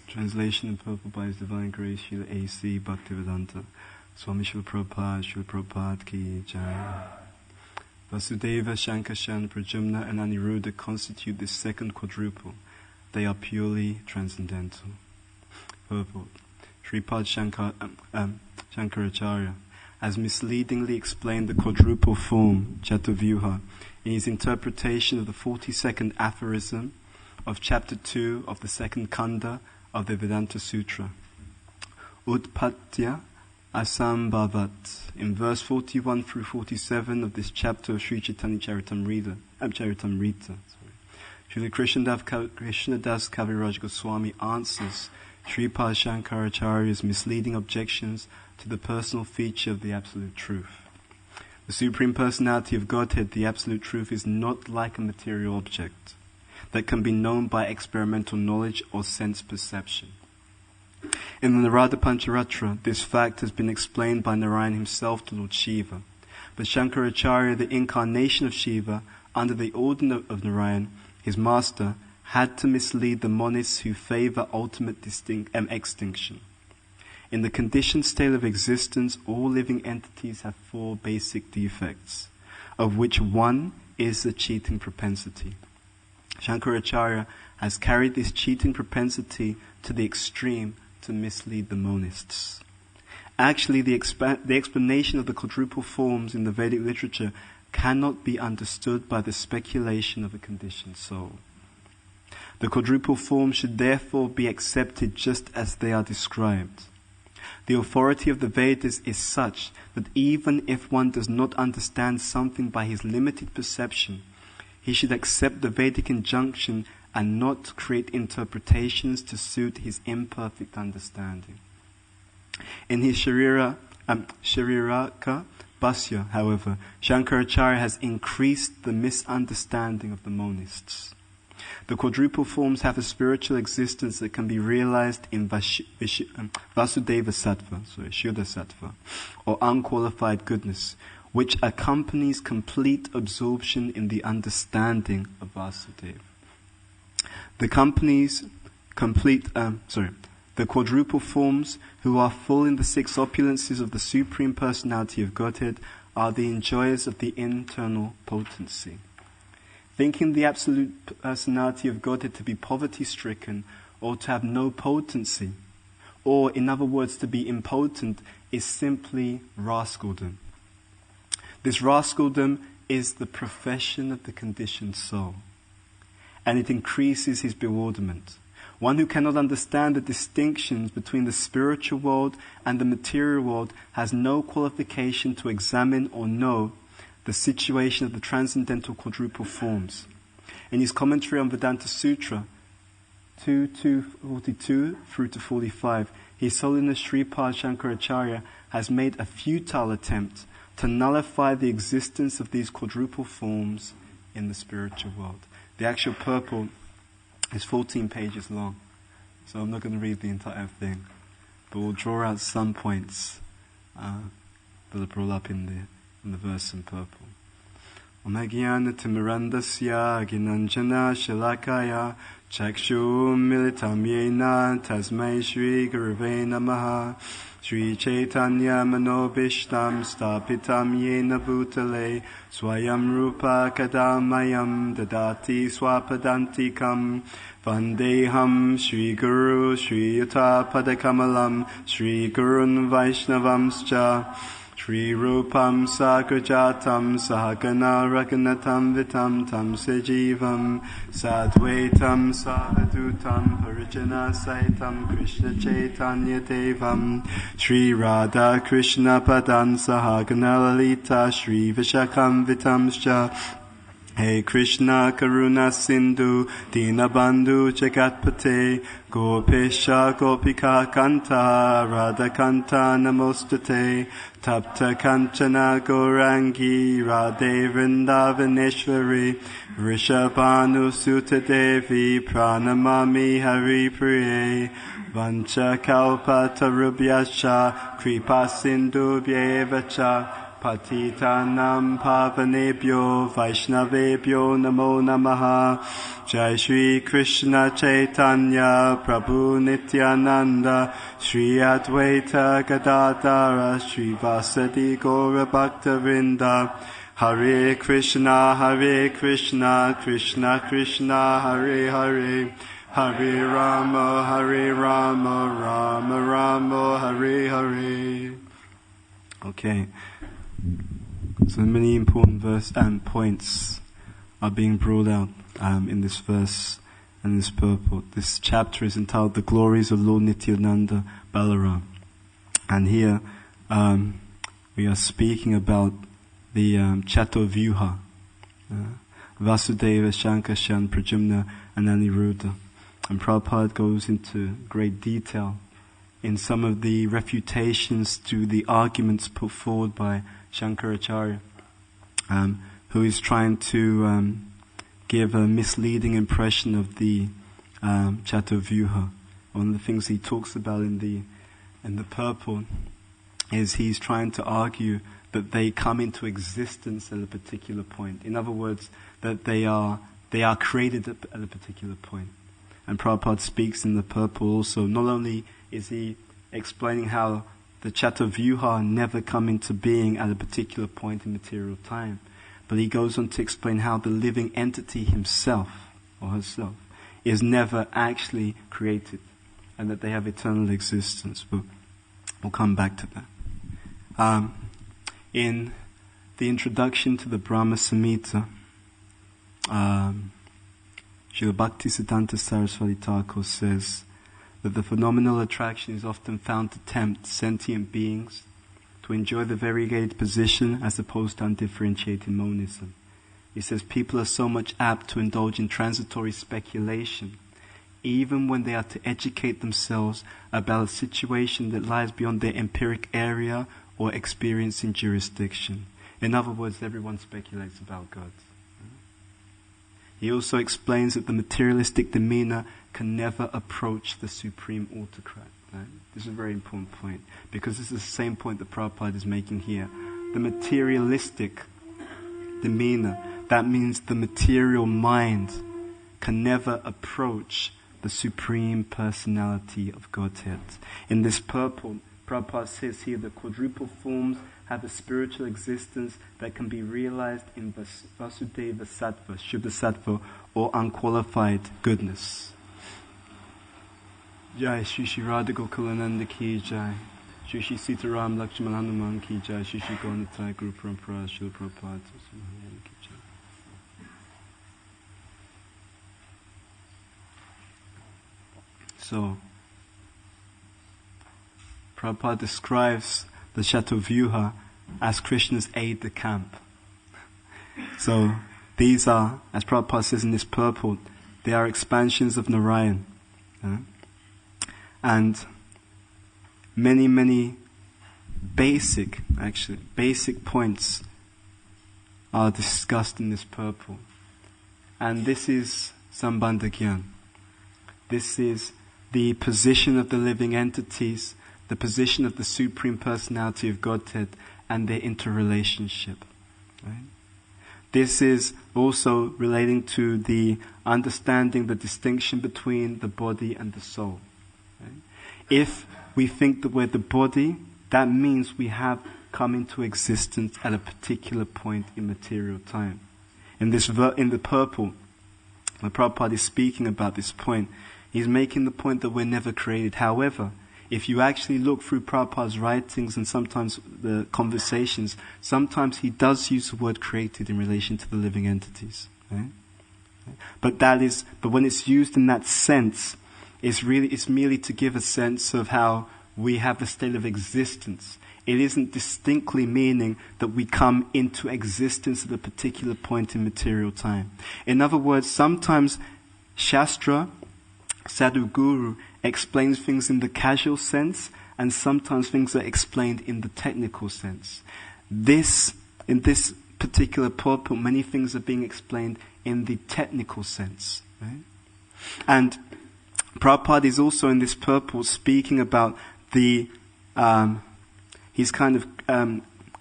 Translation in purple by His Divine Grace, Srila A.C. Bhaktivedanta Swami Srila Prabhupada Ki Jai. Vasudeva, Shankarshan, Prajumna and Aniruddha constitute this second quadruple. They are purely transcendental. Purport. Sripad Shankaracharya has misleadingly explained the quadruple form, Chatuvyuha, in his interpretation of the 42nd aphorism of chapter 2 of the second kanda of the Vedanta Sutra. Utpatya Asambhavat, in verse 41 through 47 of this chapter of Sri Chaitanya Charitamrita. Srila Krishnadas Kaviraj Goswami answers Sripad Shankaracharya's misleading objections to the personal feature of the Absolute Truth. The Supreme Personality of Godhead, the Absolute Truth, is not like a material object that can be known by experimental knowledge or sense perception. In the Narada Pancharatra, this fact has been explained by Narayan himself to Lord Shiva. But Shankaracharya, the incarnation of Shiva, under the order of Narayan, his master, had to mislead the monists who favor ultimate extinction. In the conditioned state of existence, all living entities have four basic defects, of which one is the cheating propensity. Shankaracharya has carried this cheating propensity to the extreme to mislead the monists. Actually, the explanation of the quadruple forms in the Vedic literature cannot be understood by the speculation of a conditioned soul. The quadruple forms should therefore be accepted just as they are described. The authority of the Vedas is such that even if one does not understand something by his limited perception, he should accept the Vedic injunction and not create interpretations to suit his imperfect understanding. In his Shariraka Bhasya, however, Shankaracharya has increased the misunderstanding of the monists. The quadruple forms have a spiritual existence that can be realized in Vasudeva Sattva, Shuddha Sattva, or unqualified goodness, which accompanies complete absorption in the understanding of Vasudeva. The quadruple forms, who are full in the six opulences of the Supreme Personality of Godhead, are the enjoyers of the internal potency. Thinking the Absolute Personality of Godhead to be poverty-stricken or to have no potency, or in other words to be impotent, is simply rascaldom. This rascaldom is the profession of the conditioned soul, and it increases his bewilderment. One who cannot understand the distinctions between the spiritual world and the material world has no qualification to examine or know the situation of the transcendental quadruple forms. In his commentary on Vedanta Sutra 2:42 through to 45, His Holiness Sripad Shankaracharya has made a futile attempt to nullify the existence of these quadruple forms in the spiritual world. The actual purport is 14 pages long, so I'm not going to read the entire thing, but we'll draw out some points that are brought up in the verse in purple. Omagyan Timirandasya Ginanjana Shalakaya Chakshu Militam Yena Tasmai Shri Guruve Namaha Shri Chaitanya Manobishtam Stapitam Yena Bhutale Swayam Rupa Kadamayam Dadati Swapadantikam Vandeham Shri Guru Shri Yuta Padakamalam Shri Gurun Vaishnavamscha Shri Rupam Sagrajatam Sahagana Raghunatam Vitam Tam Sejivam Sadvaitam Savadutam Parijana Saitam Krishna Chaitanya Devam Shri Radha Krishna Padan Sahagana Lalita Shri Vishakam Vitamscha Hey Krishna Karuna Sindhu Dinabandhu Jagatpate Gopesha Gopika Kanta Radha Kanta Namostate Tapta Kanchana Gaurangi Radhe Vrindavaneshwari Rishabhanu Sutta Devi Pranamami Hari Priye Vancha Kalpa Tarubhyascha Kripa Sindhu Vyevacha Patitanam Pavanebhyo Vaishnavebhyo Namo Namaha. Jai Shri Krishna Chaitanya Prabhu Nityananda Shri Advaita Gadadara Shri Vasadi Gaura Bhaktavinda. Hare Krishna, Krishna Krishna, Hare Hare, Hare Rama, Rama Rama, Hare Hare. Okay, so many important points are being brought out in this verse and this purport. This chapter is entitled "The Glories of Lord Nityananda Balaram," and here we are speaking about the Chatuvyuha, Vasudeva, Shankarshan, Pradyumna, and Aniruddha. And Prabhupada goes into great detail in some of the refutations to the arguments put forward by Shankaracharya, who is trying to give a misleading impression of the Chatuvyuha. One of the things he talks about in the purport is he's trying to argue that they come into existence at a particular point. In other words, that they are created at a particular point. And Prabhupada speaks in the purport also. Not only is he explaining how the Chatuvyuha never come into being at a particular point in material time, but he goes on to explain how the living entity himself or herself is never actually created, and that they have eternal existence. But we'll come back to that. In the introduction to the Brahma Samhita, Srila Bhaktisiddhanta Saraswati Thakur says that the phenomenal attraction is often found to tempt sentient beings to enjoy the variegated position as opposed to undifferentiated monism. He says people are so much apt to indulge in transitory speculation, even when they are to educate themselves about a situation that lies beyond their empiric area or experiencing jurisdiction. In other words, everyone speculates about God. He also explains that the materialistic demeanor can never approach the supreme autocrat. Right? This is a very important point, because this is the same point that Prabhupada is making here. The materialistic demeanor, that means the material mind, can never approach the supreme personality of Godhead. In this purport, Prabhupada says here that quadruple forms have a spiritual existence that can be realized in Vasudeva Sattva, Shuddha Sattva, or unqualified goodness. Jai Shri Shri Radha Gokulananda Ki Jai, Shri Shri Sitaram Lakshman Hanuman Ki Jai, Shri Shri Gauranitai Guru Parampara Srila Prabhupada Ki Jai. So, Prabhupada describes the Chatuvyuha as Krishna's aide-de-camp. So these are, as Prabhupada says in this purport, they are expansions of Narayan. And many, many basic points are discussed in this purport. And this is Sambandha Gyan. This is the position of the living entities, the position of the Supreme Personality of Godhead, and their interrelationship. Right? This is also relating to the understanding the distinction between the body and the soul. Right? If we think that we're the body, that means we have come into existence at a particular point in material time. In the purport, when Prabhupada is speaking about this point, he's making the point that we're never created. However, if you actually look through Prabhupada's writings and sometimes the conversations, sometimes he does use the word created in relation to the living entities. Right? But when it's used in that sense, it's merely to give a sense of how we have a state of existence. It isn't distinctly meaning that we come into existence at a particular point in material time. In other words, sometimes Shastra, Sadhu Guru, explains things in the casual sense, and sometimes things are explained in the technical sense. In this particular purport, many things are being explained in the technical sense. Right? And Prabhupada is also in this purport speaking about he's kind of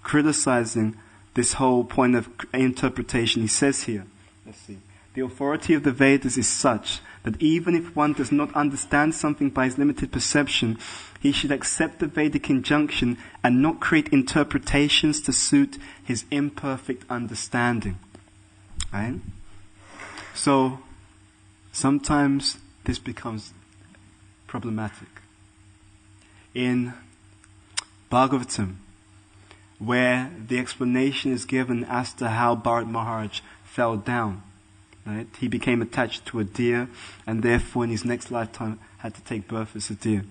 criticizing this whole point of interpretation. He says here, let's see, the authority of the Vedas is such that even if one does not understand something by his limited perception, he should accept the Vedic injunction and not create interpretations to suit his imperfect understanding. Right? So, sometimes this becomes problematic. In Bhagavatam, where the explanation is given as to how Bharat Maharaj fell down, right? He became attached to a deer, and therefore in his next lifetime had to take birth as a deer.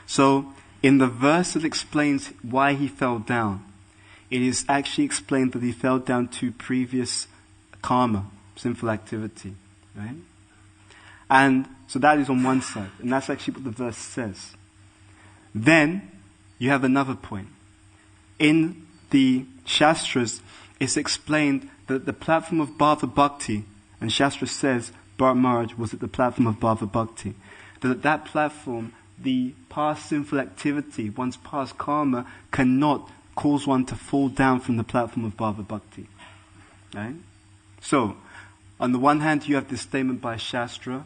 So, in the verse that explains why he fell down, it is actually explained that he fell down to previous karma, sinful activity, right? And so that is on one side, and that's actually what the verse says. Then, you have another point. In the Shastras, it's explained that the platform of Bhava Bhakti, and Shastra says Bharat Maharaj was at the platform of Bhava Bhakti, that at that platform, the past sinful activity, one's past karma, cannot cause one to fall down from the platform of Bhava Bhakti. Right? So, on the one hand, you have this statement by Shastra.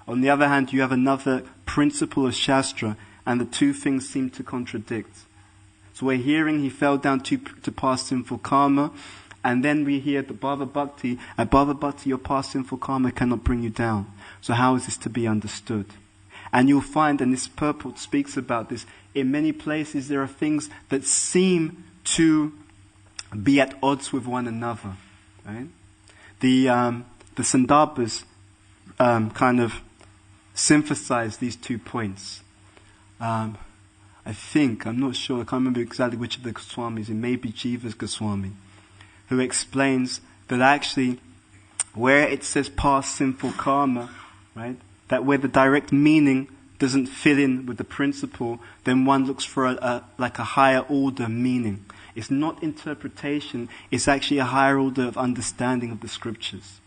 On the other hand, you have another principle of Shastra, and the two things seem to contradict. So we're hearing he fell down to past sinful karma, and then we hear the Bhava Bhakti. At Bhava Bhakti, your past sinful karma cannot bring you down. So how is this to be understood? And you'll find, and this purport speaks about this, in many places there are things that seem to be at odds with one another. Right? The Sandarbhas kind of synthesize these 2 points. I'm not sure, I can't remember exactly which of the Goswamis, it may be Jiva's Goswami, who explains that actually where it says past sinful karma, right, that where the direct meaning doesn't fit in with the principle, then one looks for a higher order meaning. It's not interpretation, it's actually a higher order of understanding of the scriptures.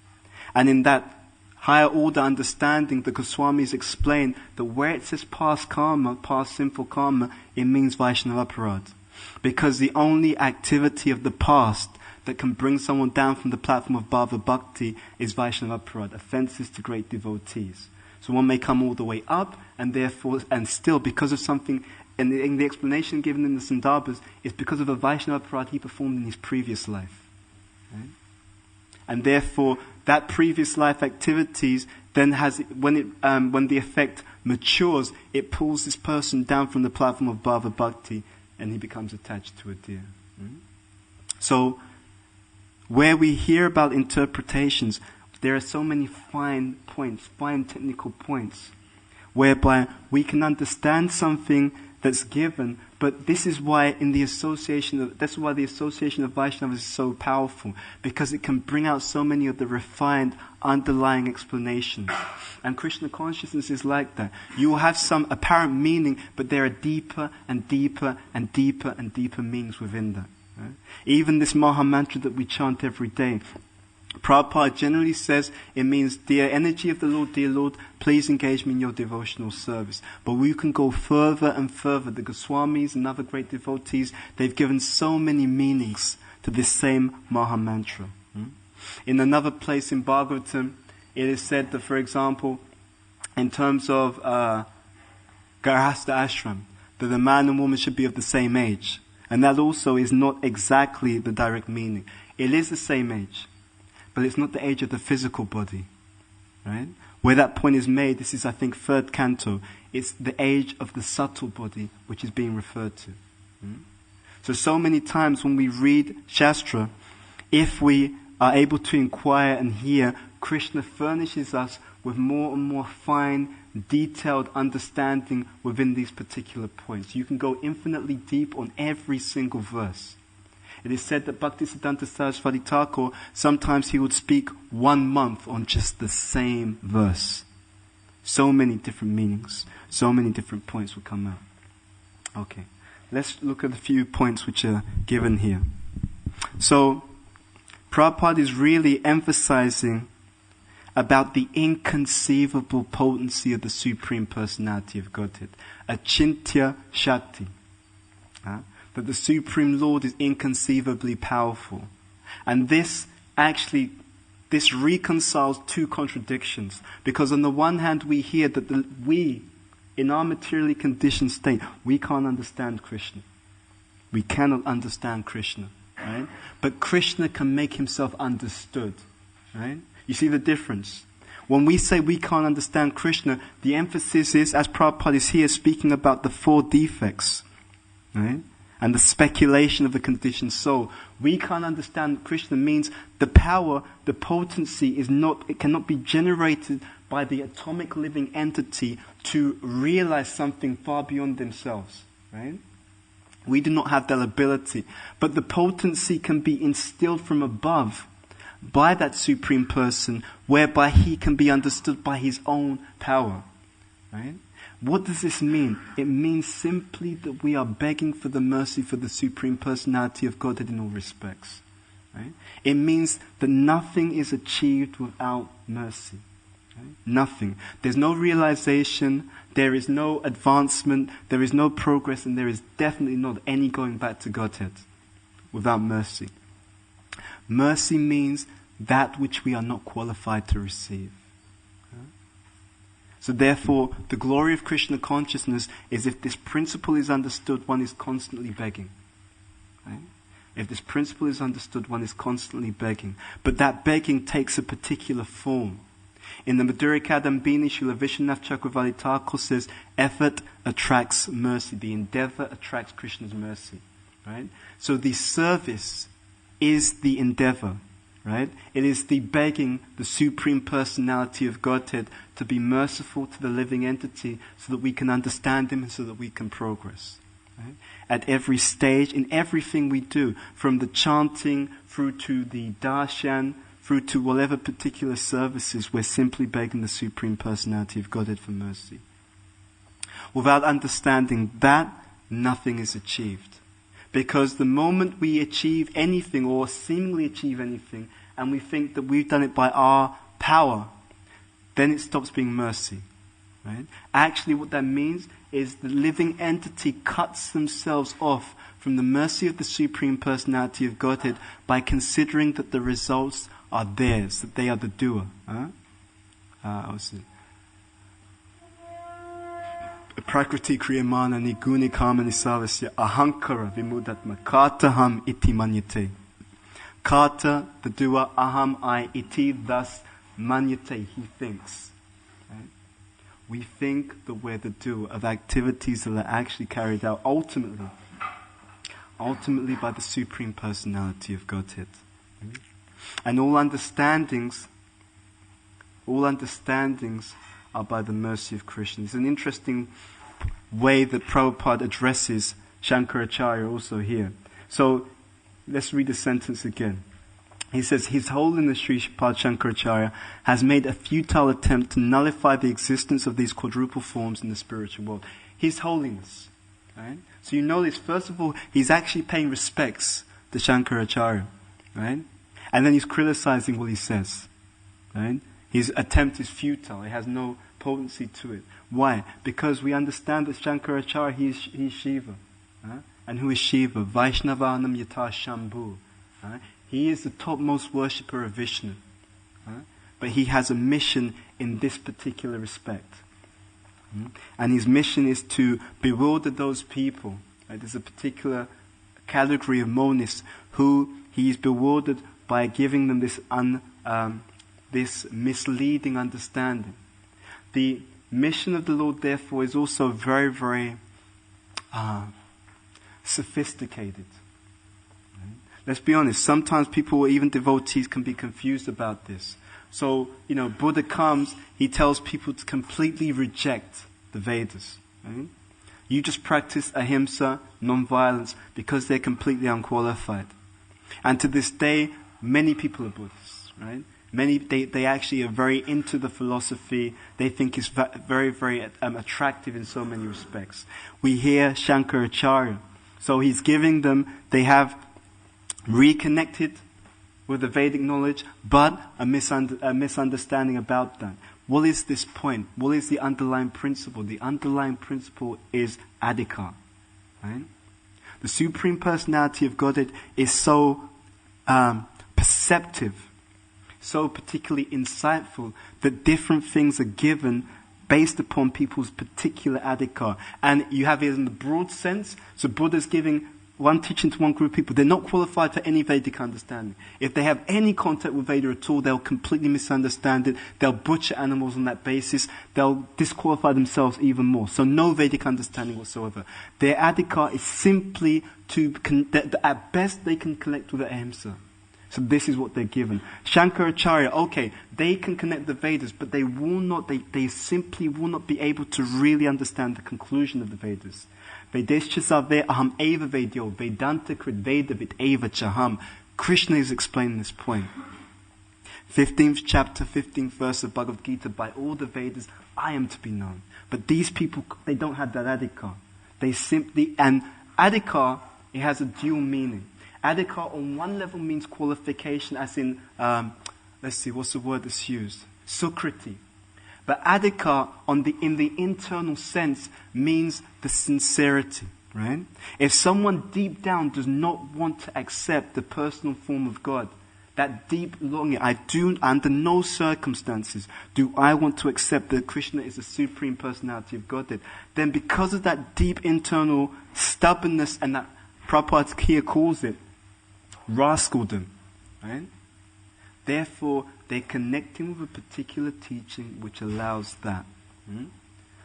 And in that higher order understanding, the Goswamis explain that where it says past karma, past sinful karma, it means Vaishnava Aparad. Because the only activity of the past that can bring someone down from the platform of Bhava Bhakti is Vaishnava Aparad, offenses to great devotees. So one may come all the way up, and therefore, and still, because of something, and in the explanation given in the Sandarbhas, it's because of a Vaishnava Aparad he performed in his previous life. Right? And therefore, that previous life activities then has, when the effect matures, it pulls this person down from the platform of Bhava Bhakti, and he becomes attached to a deer. So, where we hear about interpretations, there are so many fine points, fine technical points, whereby we can understand something that's given, but this is why the association of Vaishnavas is so powerful, because it can bring out so many of the refined underlying explanations. And Krishna consciousness is like that. You will have some apparent meaning, but there are deeper and deeper and deeper and deeper meanings within that. Right? Even this Maha Mantra that we chant every day, Prabhupada generally says it means, dear energy of the Lord, please engage me in your devotional service. But we can go further and further. The Goswamis and other great devotees, they've given so many meanings to this same Maha Mantra. In another place in Bhagavatam, it is said that, for example, in terms of Garhastha Ashram, that the man and woman should be of the same age. And that also is not exactly the direct meaning. It is the same age, but it's not the age of the physical body, right? Where that point is made, this is, I think, 3rd canto. It's the age of the subtle body which is being referred to. So many times when we read Shastra, if we are able to inquire and hear, Krishna furnishes us with more and more fine, detailed understanding within these particular points. You can go infinitely deep on every single verse. It is said that Bhaktisiddhanta Saraswati Thakur, sometimes he would speak 1 month on just the same verse. So many different meanings, so many different points will come out. Okay, let's look at a few points which are given here. So, Prabhupada is really emphasizing about the inconceivable potency of the Supreme Personality of Godhead, Achintya Shakti. that the Supreme Lord is inconceivably powerful. And this reconciles two contradictions. Because on the one hand, we hear that we, in our materially conditioned state, we can't understand Krishna. We cannot understand Krishna, right? But Krishna can make himself understood, right? You see the difference? When we say we can't understand Krishna, the emphasis is, as Prabhupada is here speaking about the four defects, right? And the speculation of the conditioned soul. We can't understand Krishna means the power, the potency it cannot be generated by the atomic living entity to realize something far beyond themselves, right? We do not have that ability. But the potency can be instilled from above by that Supreme Person, whereby he can be understood by his own power, right? What does this mean? It means simply that we are begging for the mercy for the Supreme Personality of Godhead in all respects, right? It means that nothing is achieved without mercy. Right? Nothing. There's no realization, there is no advancement, there is no progress, and there is definitely not any going back to Godhead without mercy. Mercy means that which we are not qualified to receive. So therefore, the glory of Krishna consciousness is if this principle is understood, one is constantly begging. Right? If this principle is understood, one is constantly begging. But that begging takes a particular form. In the Madhurya Kadambini, Srila Vishwanath Chakravarti Thakur says, effort attracts mercy. The endeavor attracts Krishna's mercy. Right? So the service is the endeavor. Right? It is the begging the Supreme Personality of Godhead to be merciful to the living entity so that we can understand him and so that we can progress. Right? At every stage, in everything we do, from the chanting through to the darshan, through to whatever particular services, we're simply begging the Supreme Personality of Godhead for mercy. Without understanding that, nothing is achieved. Because the moment we achieve anything or seemingly achieve anything and we think that we've done it by our power, then it stops being mercy. Right? Actually what that means is the living entity cuts themselves off from the mercy of the Supreme Personality of Godhead by considering that the results are theirs, that they are the doer. Prakriti kriyamana niguni kamani savasya ahankara vimudatma kataham iti manyate. Kata, the doer, aham, I, iti, thus manyate, he thinks. Right? We think that we're the doer of activities that are actually carried out ultimately by the Supreme Personality of Godhead. Right? And all understandings are by the mercy of Krishna. It's an interesting way that Prabhupada addresses Shankaracharya also here. So, let's read the sentence again. He says, His Holiness Sri Sripad Shankaracharya has made a futile attempt to nullify the existence of these quadruple forms in the spiritual world. His Holiness. Right? So you notice, first of all, he's actually paying respects to Shankaracharya. Right? And then he's criticizing what he says. Right? His attempt is futile. It has no potency to it. Why? Because we understand that Shankaracharya, he is Shiva. And who is Shiva? Vaishnavanam yata Shambhu. He is the topmost worshipper of Vishnu. But he has a mission in this particular respect. And his mission is to bewilder those people. Right? There's a particular category of monists who he is bewildered by giving them this misleading understanding. The mission of the Lord, therefore, is also very, very sophisticated. Right? Let's be honest, sometimes people, even devotees, can be confused about this. So, Buddha comes, he tells people to completely reject the Vedas. Right? You just practice ahimsa, non-violence, because they're completely unqualified. And to this day, many people are Buddhists, right? Many, they actually are very into the philosophy. They think it's very, very attractive in so many respects. We hear Shankaracharya. So he's giving them, they have reconnected with the Vedic knowledge, but a misunderstanding about that. What is this point? What is the underlying principle? The underlying principle is adhikar. Right? The The Supreme Personality of Godhead is so perceptive, so particularly insightful, that different things are given based upon people's particular adhikar. And you have it in the broad sense. So Buddha's giving one teaching to one group of people. They're not qualified for any Vedic understanding. If they have any contact with Veda at all, they'll completely misunderstand it. They'll butcher animals on that basis. They'll disqualify themselves even more. So no Vedic understanding whatsoever. Their adhikar is simply at best they can connect with the Ahimsa. So this is what they're given. Shankaracharya, okay, they can connect the Vedas, but they will not, they simply will not be able to really understand the conclusion of the Vedas. Vedescha sarve aham eva vedyo, Vedanta krit veda vid eva chaham. Krishna is explaining this point. 15th chapter, 15th verse of Bhagavad Gita, by all the Vedas, I am to be known. But these people, they don't have that adhikar. They simply, and adhikar, it has a dual meaning. Adhikar on one level means qualification, as in, let's see, what's the word that's used? Sukriti. But adhikar in the internal sense means the sincerity, right? If someone deep down does not want to accept the personal form of God, that deep longing, under no circumstances do I want to accept that Krishna is the Supreme Personality of Godhead, then because of that deep internal stubbornness, and that Prabhupada here calls it rascaldom, right? Therefore, they're connecting with a particular teaching which allows that.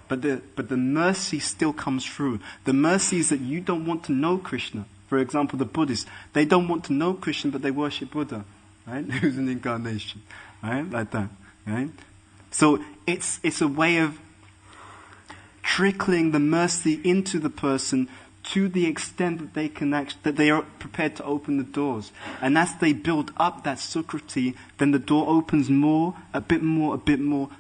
But the mercy still comes through. The mercy is that you don't want to know Krishna. For example, the Buddhists, they don't want to know Krishna, but they worship Buddha, right? Who's an incarnation, right? Like that, right? So it's a way of trickling the mercy into the person to the extent that they can that they are prepared to open the doors. And as they build up that sukriti, then the door opens more, a bit more,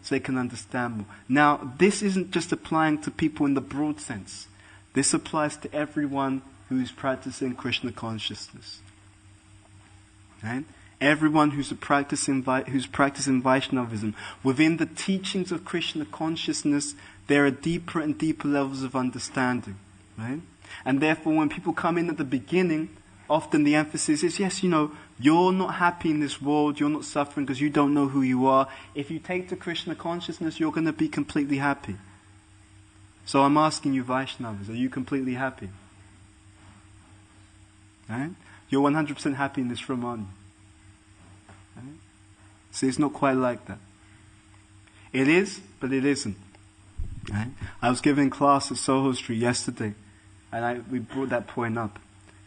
so they can understand more. Now, this isn't just applying to people in the broad sense. This applies to everyone who is practicing Krishna consciousness. Right? Everyone who's practicing Vaishnavism, within the teachings of Krishna consciousness, there are deeper and deeper levels of understanding. Right? And therefore, when people come in at the beginning, often the emphasis is, yes, you're not happy in this world, you're not suffering because you don't know who you are. If you take to Krishna consciousness, you're going to be completely happy. So I'm asking you, Vaishnavas, are you completely happy? Right? You're 100% happy in this room, aren't you? Right? See, it's not quite like that. It is, but it isn't. Right? I was giving class at Soho Street yesterday, and we brought that point up.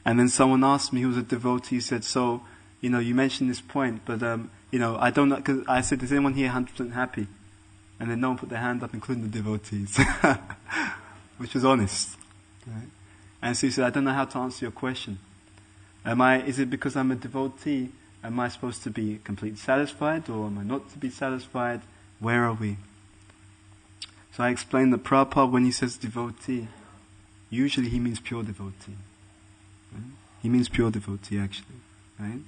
And then someone asked me, who was a devotee, said, so, you mentioned this point, but, I don't know, because I said, is anyone here 100% happy? And then no one put their hand up, including the devotees. Which was honest. Right? And so he said, I don't know how to answer your question. Is it because I'm a devotee, am I supposed to be completely satisfied, or am I not to be satisfied? Where are we? So I explained that Prabhupada, when he says devotee, usually he means pure devotee. Right? He means pure devotee, actually. Right?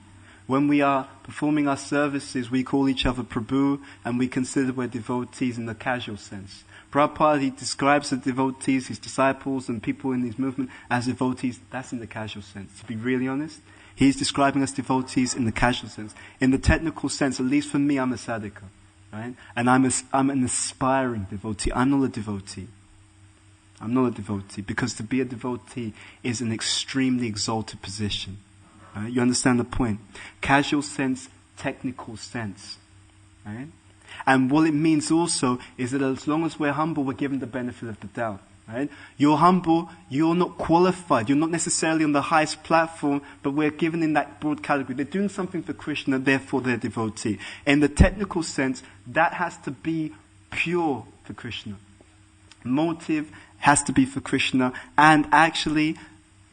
When we are performing our services, we call each other Prabhu, and we consider we're devotees in the casual sense. Prabhupada, he describes the devotees, his disciples, and people in his movement as devotees. That's in the casual sense. To be really honest, he's describing us devotees in the casual sense. In the technical sense, at least for me, I'm a sadhaka. Right? And I'm an aspiring devotee. I'm not a devotee. I'm not a devotee, because to be a devotee is an extremely exalted position. Right? You understand the point? Casual sense, technical sense. Right? And what it means also is that as long as we're humble, we're given the benefit of the doubt. Right? You're humble, you're not qualified, you're not necessarily on the highest platform, but we're given in that broad category. They're doing something for Krishna, therefore they're devotee. In the technical sense, that has to be pure for Krishna. Motive has to be for Krishna, and actually,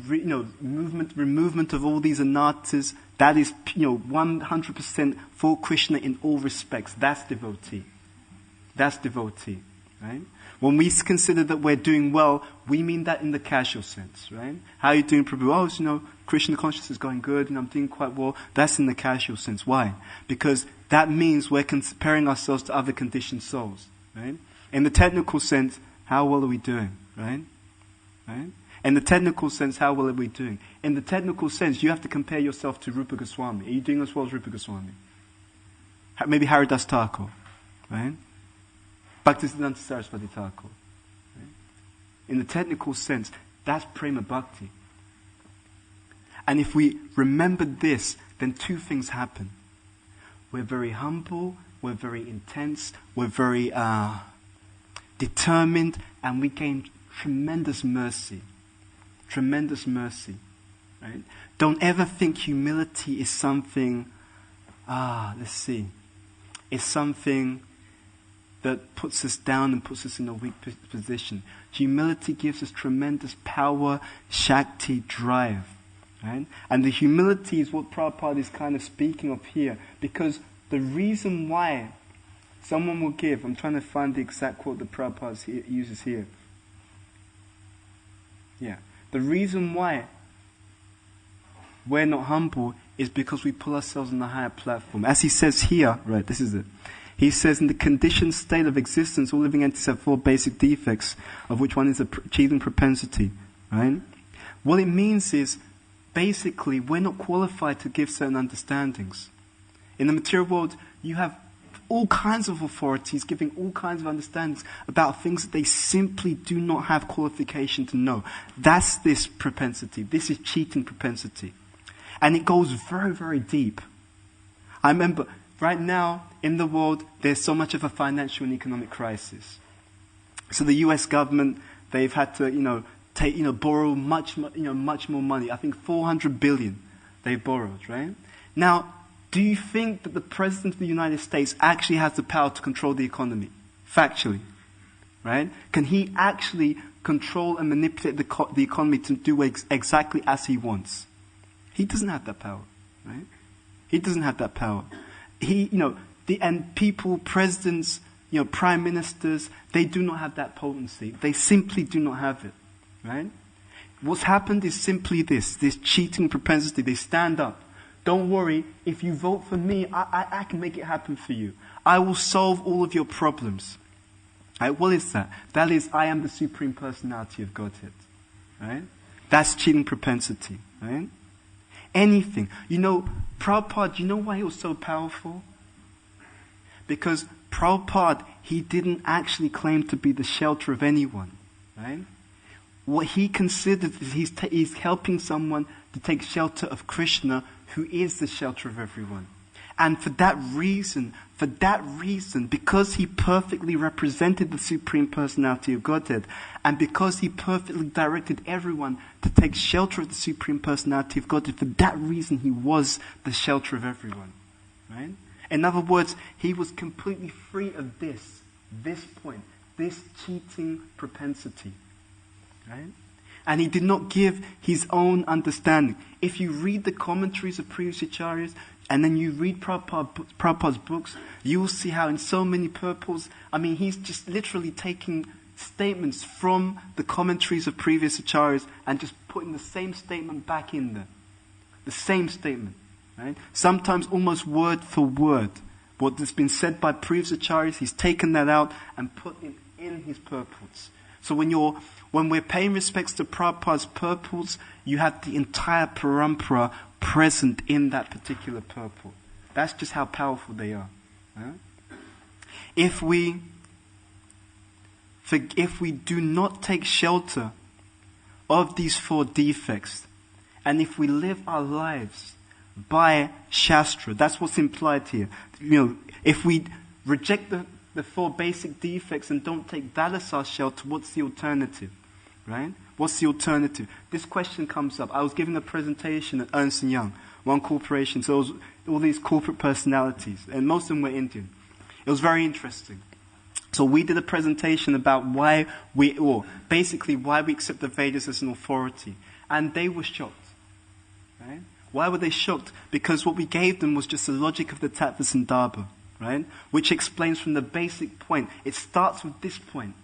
removement of all these anarthas, that is, 100% for Krishna in all respects. That's devotee. That's devotee, right? When we consider that we're doing well, we mean that in the casual sense, right? How are you doing, Prabhu? Oh, Krishna consciousness is going good, and I'm doing quite well. That's in the casual sense. Why? Because that means we're comparing ourselves to other conditioned souls, right? In the technical sense, how well are we doing, right? Right? In the technical sense, how well are we doing? In the technical sense, you have to compare yourself to Rupa Goswami. Are you doing as well as Rupa Goswami? Maybe Haridas Thakur, right? Bhaktisiddhanta Saraswati Thakur. Right? In the technical sense, that's Prema Bhakti. And if we remember this, then two things happen. We're very humble, we're very intense, we're very determined, and we gain tremendous mercy. Tremendous mercy. Right? Don't ever think humility is something, it's something that puts us down and puts us in a weak position. Humility gives us tremendous power, Shakti, drive. Right? And the humility is what Prabhupada is kind of speaking of here, because the reason why someone will give, I'm trying to find the exact quote that Prabhupada uses here. Yeah. The reason why we're not humble is because we put ourselves on a higher platform. As he says here, right, this is it. He says, in the conditioned state of existence, all living entities have 4 basic defects, of which one is a cheating propensity. Right? What it means is, basically, we're not qualified to give certain understandings. In the material world, you have all kinds of authorities giving all kinds of understandings about things that they simply do not have qualification to know. That's this propensity. This is cheating propensity. And it goes very, very deep. I remember, right now, in the world, there's so much of a financial and economic crisis. So the US government, they've had to, borrow much more money. I think 400 billion they borrowed, right? Now, do you think that the President of the United States actually has the power to control the economy? Factually, right? Can he actually control and manipulate the economy to do exactly as he wants? He doesn't have that power, right? He doesn't have that power. And people, presidents, prime ministers, they do not have that potency. They simply do not have it, right? What's happened is simply this cheating propensity. They stand up. Don't worry, if you vote for me, I can make it happen for you. I will solve all of your problems. Right? What is that? That is, I am the Supreme Personality of Godhead. Right? That's cheating propensity. Right? Anything. Prabhupada, you know why he was so powerful? Because Prabhupada, he didn't actually claim to be the shelter of anyone. Right? What he considered is he's helping someone to take shelter of Krishna, who is the shelter of everyone. And for that reason, because he perfectly represented the Supreme Personality of Godhead, and because he perfectly directed everyone to take shelter of the Supreme Personality of Godhead, for that reason he was the shelter of everyone. Right? In other words, he was completely free of this point, this cheating propensity. Right? And he did not give his own understanding. If you read the commentaries of previous acharyas, and then you read Prabhupada's books, you will see how in so many purports, he's just literally taking statements from the commentaries of previous acharyas and just putting the same statement back in there. The same statement. Right? Sometimes almost word for word. What has been said by previous acharyas, he's taken that out and put it in his purports. So when we're paying respects to Prabhupada's purports, you have the entire parampara present in that particular purport. That's just how powerful they are. Right? If we do not take shelter of these 4 defects, and if we live our lives by Shastra, that's what's implied here. If we reject the 4 basic defects and don't take that as our shelter, what's the alternative? Right? What's the alternative? This question comes up. I was giving a presentation at Ernst & Young, one corporation, so it was all these corporate personalities, and most of them were Indian. It was very interesting. So we did a presentation about why we accept the Vedas as an authority. And they were shocked. Right? Why were they shocked? Because what we gave them was just the logic of the Tattva Sandarbha, right? Which explains from the basic point. It starts with this point.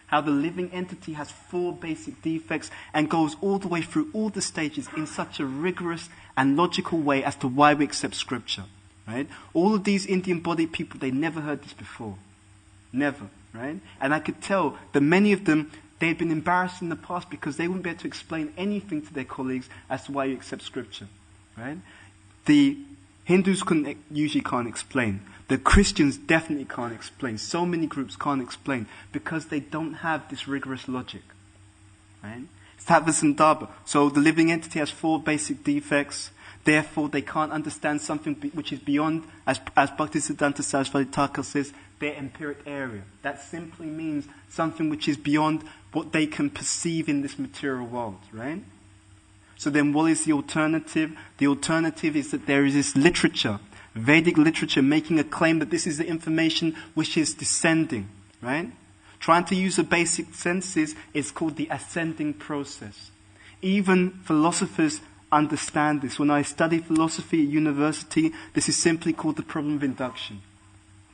How the living entity has 4 basic defects and goes all the way through all the stages in such a rigorous and logical way as to why we accept scripture. Right? All of these Indian-bodied people, they never heard this before. Never. Right? And I could tell that many of them, They had been embarrassed in the past because they wouldn't be able to explain anything to their colleagues as to why you accept scripture. Right? The Hindus usually can't explain. The Christians definitely can't explain. So many groups can't explain because they don't have this rigorous logic. Right? Sattva and Dharma. So the living entity has 4 basic defects. Therefore, they can't understand something which is beyond, as Bhaktisiddhanta Saraswati Thakur says, their empiric area. That simply means something which is beyond what they can perceive in this material world, right? So then what is the alternative? The alternative is that there is this literature, Vedic literature, making a claim that this is the information which is descending, right? Trying to use the basic senses is called the ascending process. Even philosophers understand this. When I studied philosophy at university, this is simply called the problem of induction.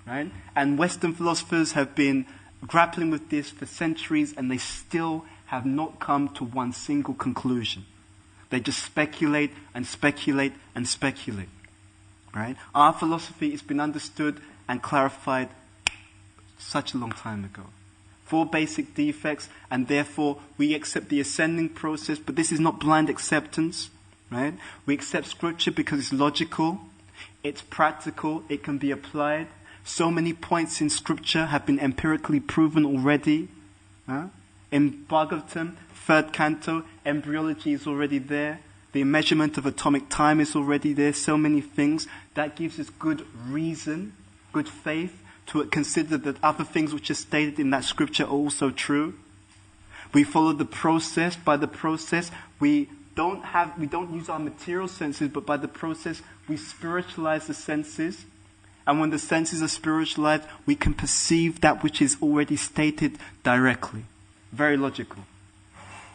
Right? And Western philosophers have been grappling with this for centuries, and they still have not come to one single conclusion. They just speculate and speculate and speculate. Right? Our philosophy has been understood and clarified such a long time ago. 4 basic defects, and therefore we accept the ascending process, but this is not blind acceptance. Right? We accept scripture because it's logical, it's practical, it can be applied. So many points in scripture have been empirically proven already. In Bhagavatam, 3rd canto, embryology is already there. The measurement of atomic time is already there. So many things. That gives us good reason, good faith to consider that other things which are stated in that scripture are also true. We follow the process. By the process, we don't use our material senses, but by the process we spiritualize the senses. And when the senses are spiritualized, we can perceive that which is already stated directly. Very logical.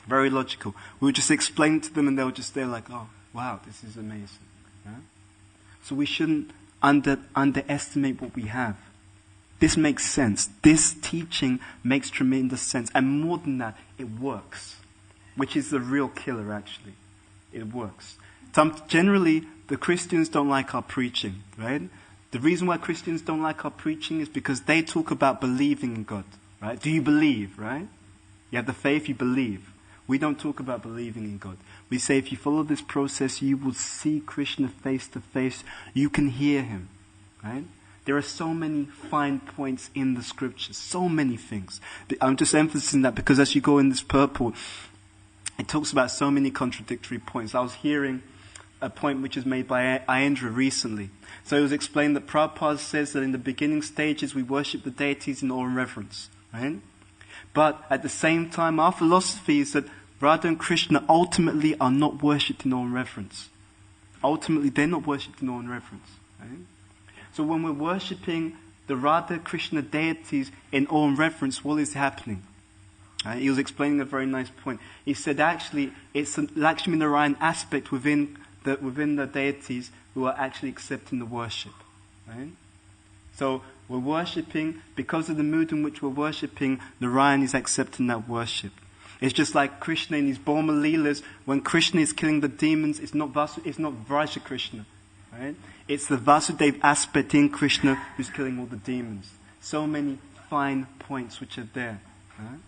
Very logical. We would just explain it to them and they'll just stay like, oh, wow, this is amazing. Yeah? So we shouldn't underestimate what we have. This makes sense. This teaching makes tremendous sense. And more than that, it works. Which is the real killer, actually. It works. Generally, the Christians don't like our preaching, right? The reason why Christians don't like our preaching is because they talk about believing in God, right? Do you believe, right? You have the faith, you believe. We don't talk about believing in God. We say if you follow this process, you will see Krishna face to face. You can hear him, right? There are so many fine points in the scriptures, so many things. I'm just emphasizing that because as you go in this purport, it talks about so many contradictory points. I was hearing a point which was made by Ayendra recently. So it was explained that Prabhupada says that in the beginning stages we worship the deities in awe and reverence, right? But at the same time, our philosophy is that Radha and Krishna ultimately are not worshipped in awe and reverence. Ultimately, they're not worshipped in awe and reverence, right? So when we're worshipping the Radha Krishna deities in awe and reverence, what is happening? He was explaining a very nice point. He said actually it's a Lakshmi Narayan aspect within the deities who are actually accepting the worship. Right? So we're worshipping, because of the mood in which we're worshipping, Narayan is accepting that worship. It's just like Krishna in his Bhoma Leelas. When Krishna is killing the demons, it's not Vraja Krishna. Right? It's the Vasudeva aspect in Krishna who's killing all the demons. So many fine points which are there. Right?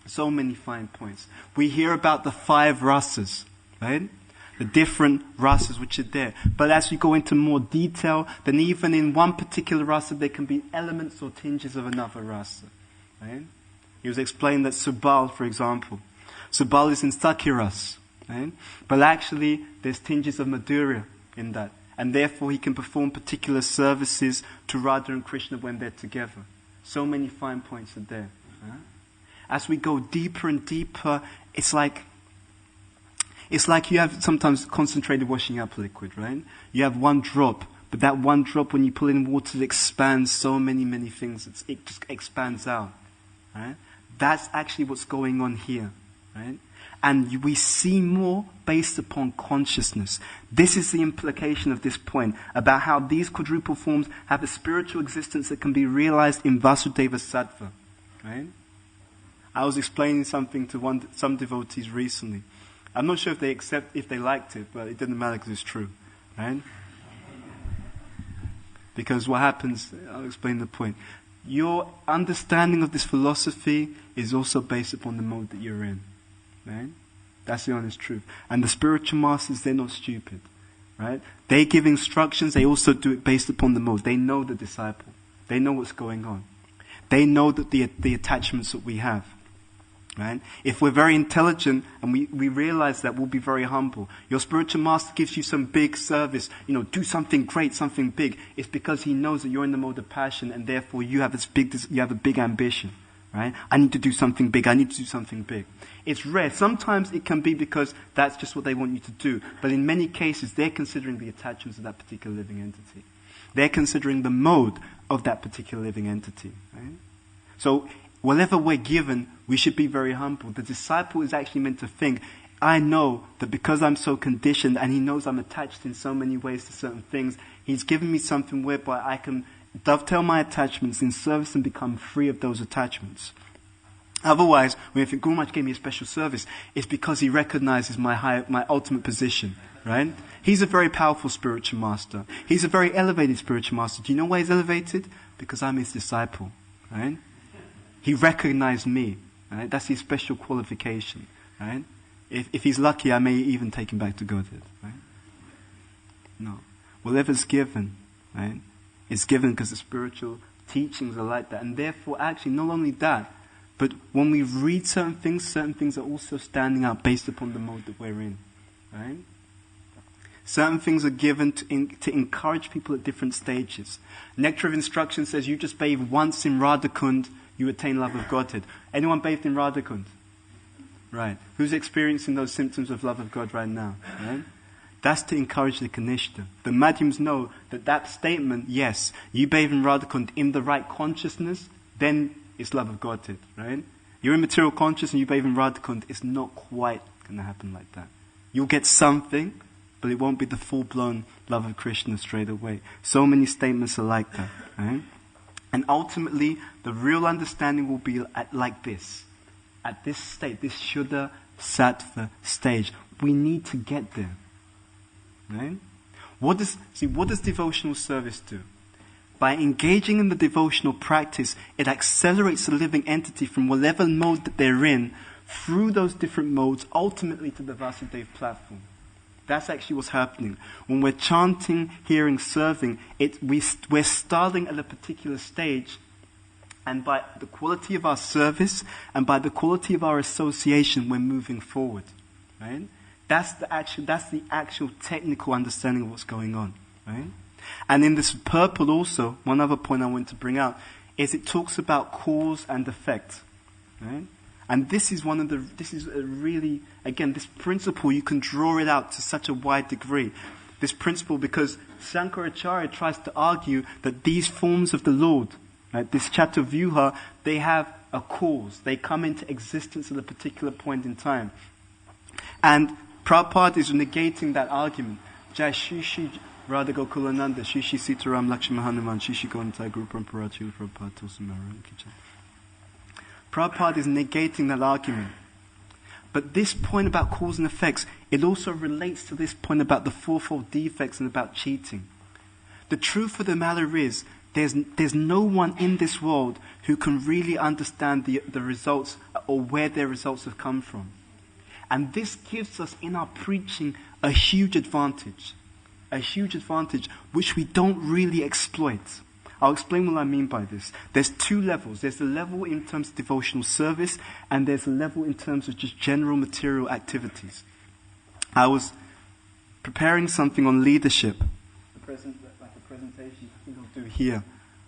So many fine points. We hear about the 5 rasas, right? The different rasas which are there. But as we go into more detail, then even in one particular rasa, there can be elements or tinges of another rasa. Right? He was explaining that Subal, for example. Subal is in Sakiras. Right? But actually, there's tinges of Madhurya in that. And therefore, he can perform particular services to Radha and Krishna when they're together. So many fine points are there. Right? As we go deeper and deeper, it's like you have sometimes concentrated washing up liquid, right? You have one drop, but that one drop, when you put it in water, it expands so many, many things. It just expands out, right? That's actually what's going on here, right? And we see more based upon consciousness. This is the implication of this point about how these quadruple forms have a spiritual existence that can be realized in Vasudeva Sattva, right? I was explaining something to some devotees recently. I'm not sure if they liked it, but it didn't matter because it's true, right? Because what happens, I'll explain the point. your understanding of this philosophy is also based upon the mode that you're in. Right? That's the honest truth. And the spiritual masters, they're not stupid. Right? They give instructions, they also do it based upon the mode. They know the disciple. They know what's going on. They know that the attachments that we have. Right? If we're very intelligent and we realize that, we'll be very humble. Your spiritual master gives you some big service, do something great, something big. It's because he knows that you're in the mode of passion, and therefore you have a big ambition. Right? I need to do something big. I need to do something big. It's rare. Sometimes it can be because that's just what they want you to do. But in many cases, they're considering the attachments of that particular living entity. They're considering the mode of that particular living entity. Right? So, whatever we're given, we should be very humble. The disciple is actually meant to think, I know that because I'm so conditioned and he knows I'm attached in so many ways to certain things, he's given me something whereby I can dovetail my attachments in service and become free of those attachments. Otherwise, when Guru Maharaj gave me a special service, it's because he recognizes my ultimate position, right? He's a very powerful spiritual master. He's a very elevated spiritual master. Do you know why he's elevated? Because I'm his disciple, right? He recognized me, right? That's his special qualification, right? If he's lucky, I may even take him back to Godhead, right? No. Whatever's given, right? It's given because the spiritual teachings are like that. And therefore, actually, not only that, but when we read certain things are also standing out based upon the mode that we're in, right? Certain things are given to encourage people at different stages. Nectar of Instruction says you just bathe once in Radhakund, you attain love of Godhead. Anyone bathed in Radhakund? Right. Who's experiencing those symptoms of love of God right now? Right? That's to encourage the Kanishta. The Madhyams know that statement, yes, you bathe in Radhakund in the right consciousness, then it's love of Godhead, right? You're in material consciousness and you bathe in Radhakund, it's not quite going to happen like that. You'll get something, but it won't be the full-blown love of Krishna straight away. So many statements are like that, right? And ultimately, the real understanding will be like this. At this state, this Shuddha Sattva stage, we need to get there. Right? What does devotional service do? By engaging in the devotional practice, it accelerates the living entity from whatever mode that they're in through those different modes, ultimately to the Vasudev platform. That's actually what's happening. When we're chanting, hearing, serving, we're starting at a particular stage, and by the quality of our service and by the quality of our association, we're moving forward. Right? That's the actual technical understanding of what's going on. Right? And in this purport also, one other point I want to bring out is it talks about cause and effect. Right? And this is this principle, you can draw it out to such a wide degree. This principle, because Shankaracharya tries to argue that these forms of the Lord, right, this Chatuvyuha, they have a cause. They come into existence at a particular point in time. And Prabhupada is negating that argument. Jai Shishi Radha Gokulananda, Shishi Sitaram Lakshmi Hanuman, Shishi Gontai Guru Parampara Chila Prabhupada Tosumaran Kicha. Prabhupada is negating that argument. But this point about cause and effects, it also relates to this point about the fourfold defects and about cheating. The truth of the matter is, there's no one in this world who can really understand the results or where their results have come from. And this gives us in our preaching a huge advantage which we don't really exploit. I'll explain what I mean by this. There's two levels. There's the level in terms of devotional service, and there's a level in terms of just general material activities. I was preparing something on leadership, like a presentation I think I'll do here,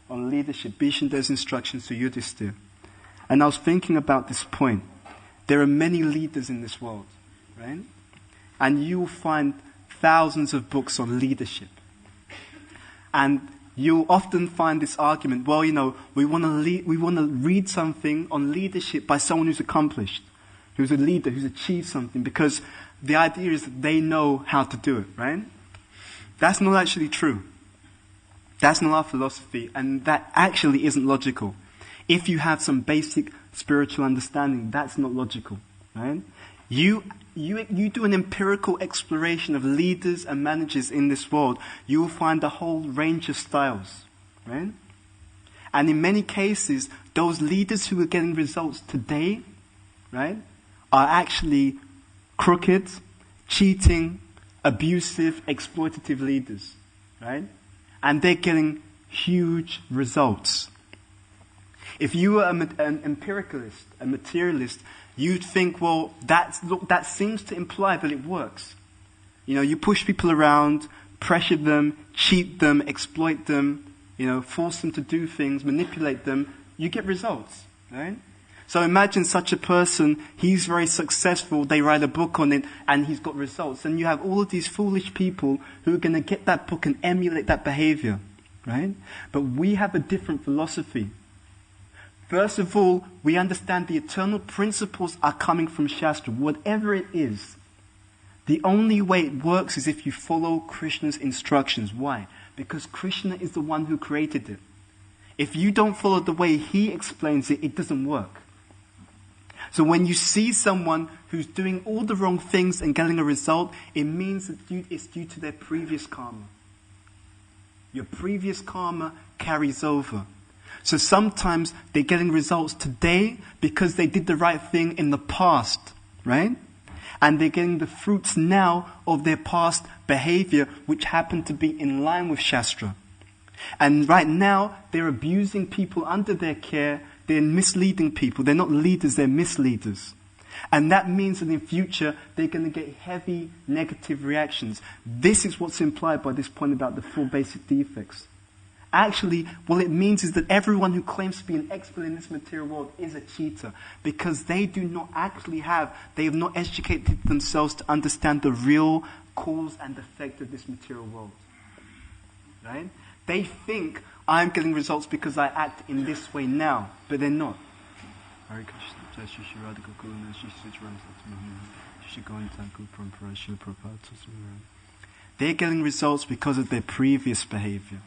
on leadership, Bhishandar's instructions to Yudhisthira. And I was thinking about this point. There are many leaders in this world, right? And you will find thousands of books on leadership. And you'll often find this argument, well, we want to read something on leadership by someone who's accomplished, who's a leader, who's achieved something, because the idea is that they know how to do it, right? That's not actually true. That's not our philosophy, and that actually isn't logical. If you have some basic spiritual understanding, that's not logical, right? You do an empirical exploration of leaders and managers in this world, you will find a whole range of styles, right? And in many cases, those leaders who are getting results today, right, are actually crooked, cheating, abusive, exploitative leaders, right? And they're getting huge results. If you were an empiricalist, a materialist, you'd think, well, that seems to imply that it works. You push people around, pressure them, cheat them, exploit them, force them to do things, manipulate them, you get results, right? So imagine such a person, he's very successful, they write a book on it, and he's got results. And you have all of these foolish people who are going to get that book and emulate that behavior, right? But we have a different philosophy. First of all, we understand the eternal principles are coming from Shastra, whatever it is. The only way it works is if you follow Krishna's instructions. Why? Because Krishna is the one who created it. If you don't follow the way he explains it, it doesn't work. So when you see someone who's doing all the wrong things and getting a result, it means that it's due to their previous karma. Your previous karma carries over. So sometimes they're getting results today because they did the right thing in the past, right? And they're getting the fruits now of their past behavior, which happened to be in line with Shastra. And right now, they're abusing people under their care. They're misleading people. They're not leaders, they're misleaders. And that means that in future, they're going to get heavy negative reactions. This is what's implied by this point about the 4 basic defects. Actually, what it means is that everyone who claims to be an expert in this material world is a cheater, because they do not actually they have not educated themselves to understand the real cause and effect of this material world. Right? They think I'm getting results because I act in this way now, but they're not. They're getting results because of their previous behavior.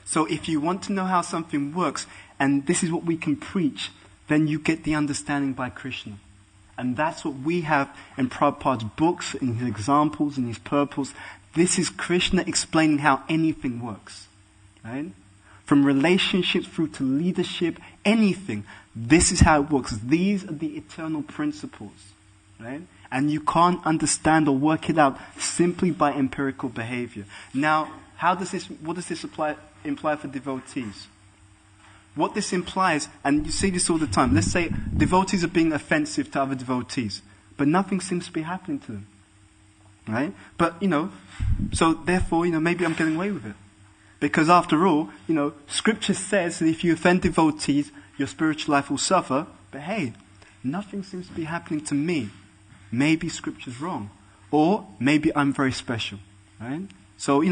So if you want to know how something works, and this is what we can preach, then you get the understanding by Krishna. And that's what we have in Prabhupada's books, in his examples, in his purports. This is Krishna explaining how anything works. Right? From relationships through to leadership, anything. This is how it works. These are the eternal principles. Right? And you can't understand or work it out simply by empirical behavior. Now, what does this imply for devotees? What this implies, and you see this all the time, let's say devotees are being offensive to other devotees, but nothing seems to be happening to them. Right? But, so therefore, maybe I'm getting away with it. Because after all, Scripture says that if you offend devotees, your spiritual life will suffer, but hey, nothing seems to be happening to me. Maybe Scripture's wrong. Or maybe I'm very special. Right? So,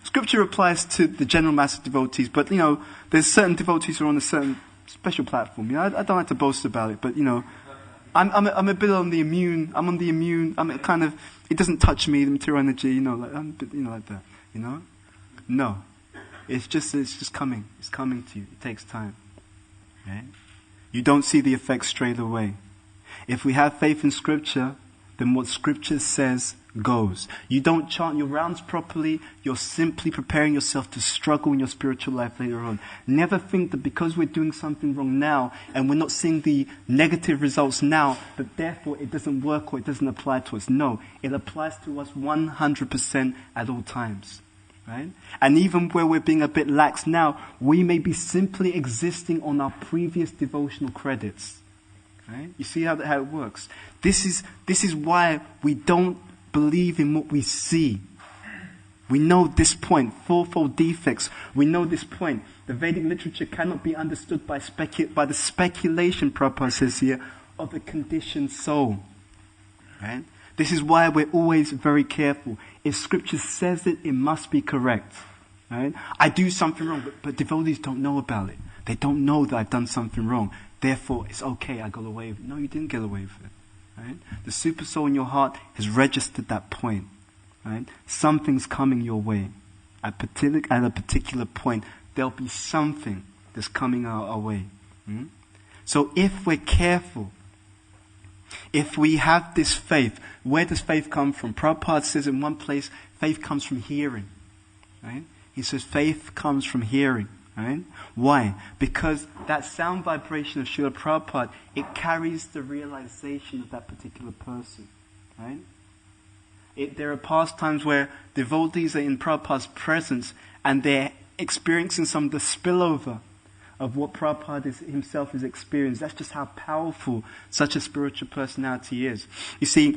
Scripture applies to the general mass of devotees, but, there's certain devotees who are on a certain special platform. I don't like to boast about it, but, I'm a bit on the immune. I'm on the immune. I'm kind of, it doesn't touch me, the material energy, I'm a bit, like that, No. It's just coming. It's coming to you. It takes time. Right? You don't see the effects straight away. If we have faith in Scripture, then what Scripture says goes. You don't chant your rounds properly, you're simply preparing yourself to struggle in your spiritual life later on. Never think that because we're doing something wrong now and we're not seeing the negative results now, that therefore it doesn't work or it doesn't apply to us. No, it applies to us 100% at all times. Right? And even where we're being a bit lax now, we may be simply existing on our previous devotional credits. Right? You see how it works? This is why we don't believe in what we see. We know this point, 4-fold defects. We know this point. The Vedic literature cannot be understood by the speculation, Prabhupada says here, of the conditioned soul. Right? This is why we're always very careful. If Scripture says it, it must be correct. Right? I do something wrong, but devotees don't know about it. They don't know that I've done something wrong. Therefore, it's okay, I got away with it. No, you didn't get away with it. Right? The super soul in your heart has registered that point. Right? Something's coming your way. At a particular point, there'll be something that's coming our way. So if we're careful, if we have this faith, where does faith come from? Prabhupada says in one place, faith comes from hearing. Right? He says faith comes from hearing. Right? Why? Because that sound vibration of Srila Prabhupada, it carries the realization of that particular person. Right? There are past times where devotees are in Prabhupada's presence and they're experiencing some of the spillover of what Prabhupada himself has experienced. That's just how powerful such a spiritual personality is. You see,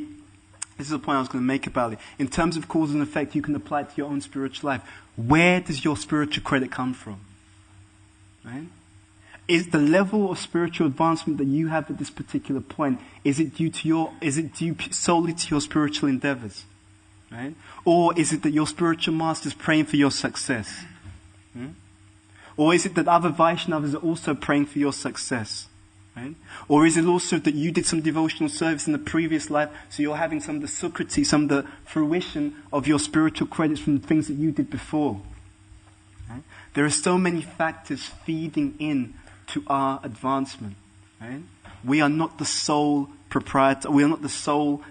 this is the point I was going to make about it. In terms of cause and effect, you can apply it to your own spiritual life. Where does your spiritual credit come from? Right? Is the level of spiritual advancement that you have at this particular point, is it due solely to your spiritual endeavors? Right? Or is it that your spiritual master is praying for your success? Or is it that other Vaishnavas are also praying for your success? Right? Or is it also that you did some devotional service in the previous life, so you're having some of the sukriti, some of the fruition of your spiritual credits from the things that you did before? Right? There are so many factors feeding in to our advancement. Right? We are not the sole proprietor, we are not the sole,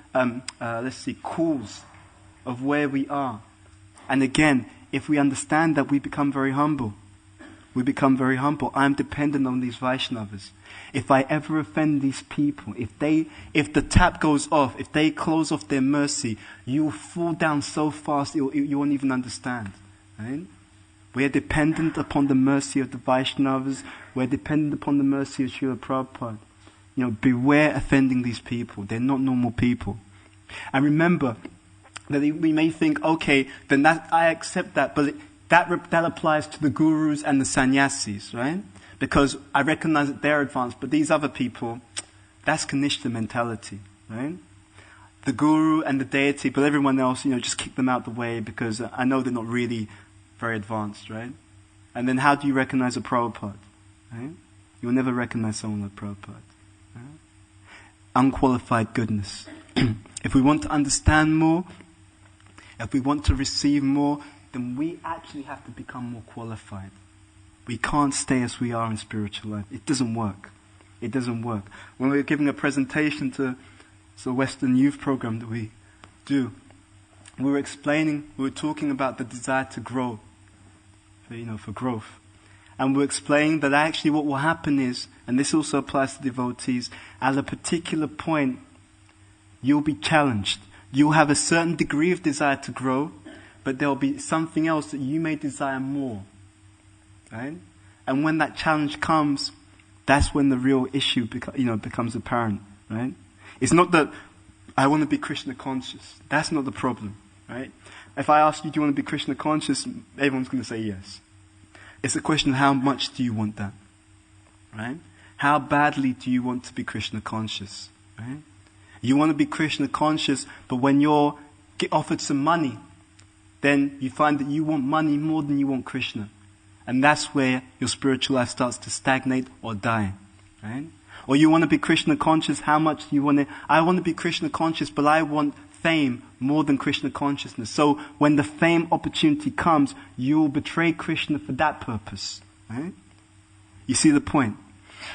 cause of where we are. And again, if we understand that, we become very humble. We become very humble. I'm dependent on these Vaishnavas. If I ever offend these people, if the tap goes off, if they close off their mercy, you will fall down so fast you won't even understand. Right? We are dependent upon the mercy of the Vaishnavas. We're dependent upon the mercy of Srila Prabhupada. Beware offending these people. They're not normal people. And remember that we may think, okay, then I accept that, but that applies to the gurus and the sannyasis, right? Because I recognize that they're advanced, but these other people, that's Kanishta mentality, right? The guru and the deity, but everyone else, just kick them out the way because I know they're not really very advanced, right? And then how do you recognize a Prabhupada? Right? You'll never recognize someone like Prabhupada. Right? Unqualified goodness. If we want to understand more, if we want to receive more, then we actually have to become more qualified. We can't stay as we are in spiritual life. It doesn't work. It doesn't work. When we were giving a presentation to the Western youth program that we do, we were talking about the desire to grow, for growth. And we're explaining that actually what will happen is, and this also applies to devotees, at a particular point, you'll be challenged. You'll have a certain degree of desire to grow, but there'll be something else that you may desire more. Right? And when that challenge comes, that's when the real issue becomes apparent. Right? It's not that I want to be Krishna conscious. That's not the problem. Right? If I ask you, do you want to be Krishna conscious? Everyone's going to say yes. It's a question of how much do you want that? Right? How badly do you want to be Krishna conscious? Right? You want to be Krishna conscious, but when you're offered some money, then you find that you want money more than you want Krishna. And that's where your spiritual life starts to stagnate or die. Right? Or you want to be Krishna conscious, how much do you want to... I want to be Krishna conscious, but I want fame more than Krishna consciousness. So when the fame opportunity comes, you'll betray Krishna for that purpose. Right? You see the point?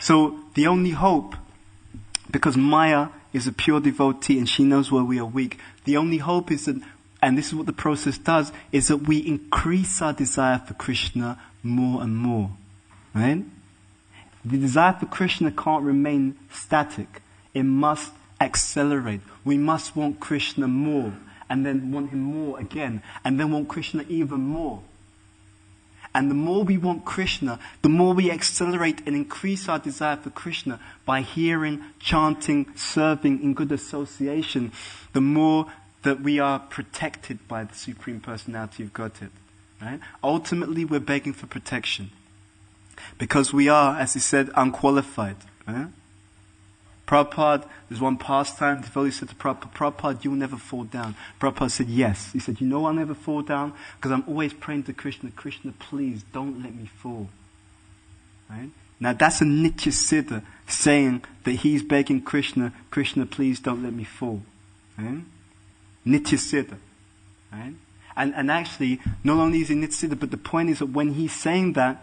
So the only hope, because Maya is a pure devotee and she knows where we are weak, the only hope is that, and this is what the process does, is that we increase our desire for Krishna more and more. Right? The desire for Krishna can't remain static. It must accelerate. We must want Krishna more, and then want him more again, and then want Krishna even more. And the more we want Krishna, the more we accelerate and increase our desire for Krishna by hearing, chanting, serving in good association, the more that we are protected by the Supreme Personality of Godhead. Right? Ultimately, we're begging for protection. Because we are, as he said, unqualified. Right? Prabhupada, there's one pastime, the devotee said to Prabhupada, you'll never fall down. Prabhupada said, yes. He said, I'll never fall down because I'm always praying to Krishna, Krishna, please don't let me fall. Right? Now that's a Nitya Siddha saying that he's begging Krishna, Krishna, please don't let me fall. Right? Nitya Siddha. Right? And actually, not only is he Nitya Siddha, but the point is that when he's saying that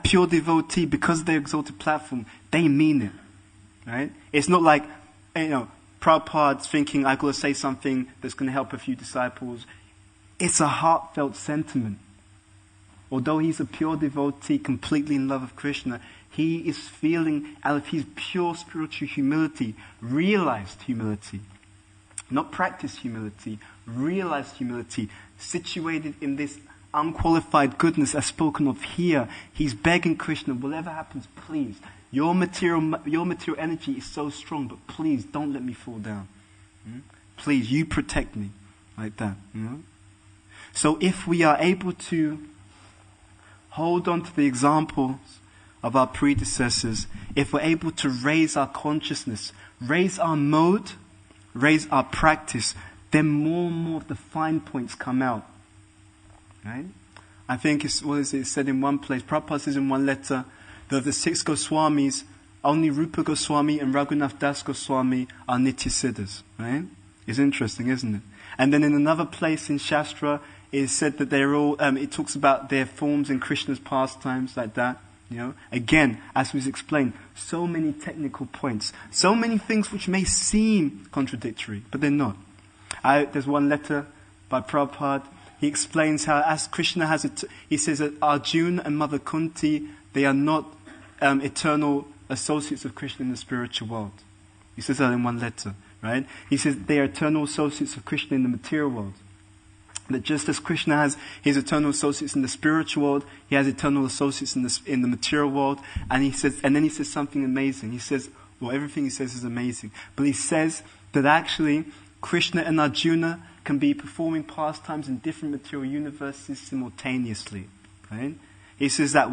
pure devotee, because of their exalted platform, they mean it. Right? It's not like, Prabhupada's thinking, I've got to say something that's going to help a few disciples. It's a heartfelt sentiment. although he's a pure devotee, completely in love with Krishna, he is feeling out of his pure spiritual humility, realized humility. Not practiced humility, realized humility, situated in this unqualified goodness as spoken of here. He's begging Krishna, whatever happens, please. Your material energy is so strong, but please don't let me fall down. Please, you protect me. Like that. So if we are able to hold on to the examples of our predecessors, if we're able to raise our consciousness, raise our mode, raise our practice, then more and more of the fine points come out. Right? I think it's said in one place, Prabhupada says in one letter, that of the 6 Goswamis, only Rupa Goswami and Raghunath Das Goswami are Nityasiddhas. Right? It's interesting, isn't it? And then in another place in Shastra, it is said that they're all, it talks about their forms in Krishna's pastimes, like that. Again, as was explained, so many technical points, so many things which may seem contradictory, but they're not. There's one letter by Prabhupada. He explains how, as Krishna has it, he says that Arjuna and Mother Kunti, they are not eternal associates of Krishna in the spiritual world. He says that in one letter, right? He says they are eternal associates of Krishna in the material world. That just as Krishna has his eternal associates in the spiritual world, he has eternal associates in the material world. And then he says something amazing. He says, well, everything he says is amazing, but he says that actually Krishna and Arjuna can be performing pastimes in different material universes simultaneously. Right? He says that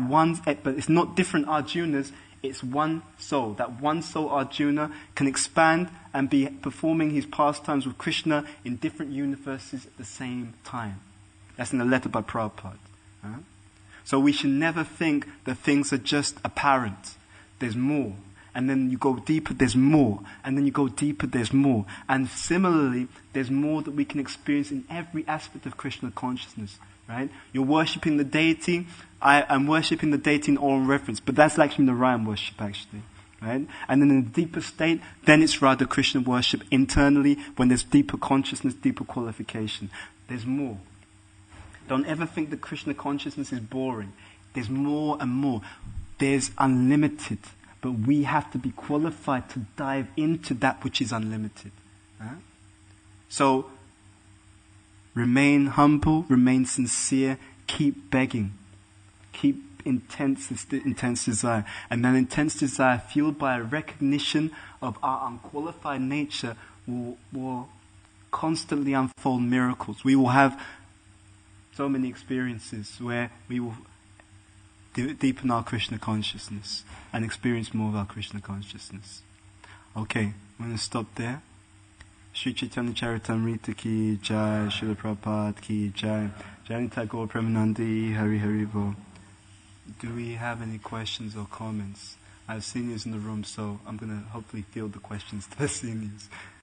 but it's not different Arjunas, it's one soul. That one soul Arjuna can expand and be performing his pastimes with Krishna in different universes at the same time. That's in a letter by Prabhupada. So we should never think that things are just apparent. There's more. And then you go deeper, there's more. And then you go deeper, there's more. And similarly, there's more that we can experience in every aspect of Krishna consciousness. Right? You're worshipping the deity. I'm worshipping the deity in oral reference, but that's actually Narayan worship, actually. Right? And then in the deeper state, then it's Radha Krishna worship internally, when there's deeper consciousness, deeper qualification. There's more. Don't ever think that Krishna consciousness is boring. There's more and more. There's unlimited. But we have to be qualified to dive into that which is unlimited. So, remain humble, remain sincere, keep begging. Keep intense desire. And that intense desire, fueled by a recognition of our unqualified nature, will constantly unfold miracles. We will have so many experiences where we will deepen our Krishna consciousness and experience more of our Krishna consciousness. Okay, I'm going to stop there. Sri Chaitanya Charitamrita ki jai, Srila Prabhupada ki jai, Janita Gaur Premanandi, Hari Hari Bo. Do we have any questions or comments? I have seniors in the room, so I'm going to hopefully field the questions to the seniors.